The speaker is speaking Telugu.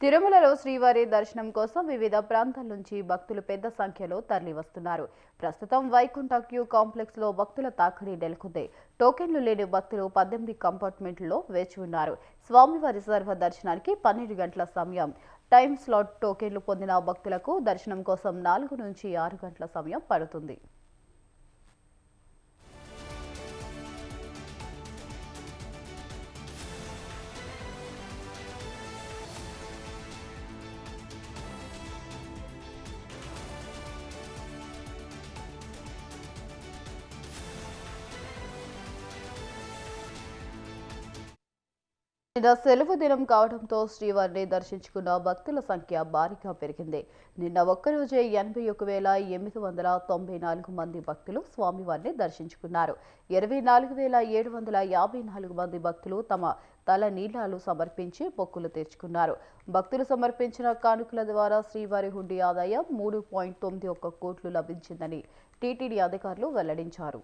తిరుమలలో శ్రీవారి దర్శనం కోసం వివిధ ప్రాంతాల నుంచి భక్తులు పెద్ద సంఖ్యలో తరలివస్తున్నారు. ప్రస్తుతం వైకుంఠ క్యూ కాంప్లెక్స్ లో భక్తుల తాకిడి నెలకొంది. టోకెన్లు లేని భక్తులు 18 కంపార్ట్మెంట్లలో వేచి ఉన్నారు. స్వామివారి సర్వ దర్శనానికి 12 గంటల సమయం టైం స్లాట్. టోకెన్లు పొందిన భక్తులకు దర్శనం కోసం 4 నుంచి 6 గంటల సమయం పడుతుంది. నిన్న సెలవు దినం కావడంతో శ్రీవారిని దర్శించుకున్న భక్తుల సంఖ్య భారీగా పెరిగింది. నిన్న ఒక్కరోజే 81,894 మంది భక్తులు స్వామివారిని దర్శించుకున్నారు. 24,754 మంది భక్తులు తమ తల నీలాలు సమర్పించి మొక్కులు తీర్చుకున్నారు. భక్తులు సమర్పించిన కానుకల ద్వారా శ్రీవారి హుండీ ఆదాయం 3.91 కోట్లు లభించిందని టీటీడీ అధికారులు వెల్లడించారు.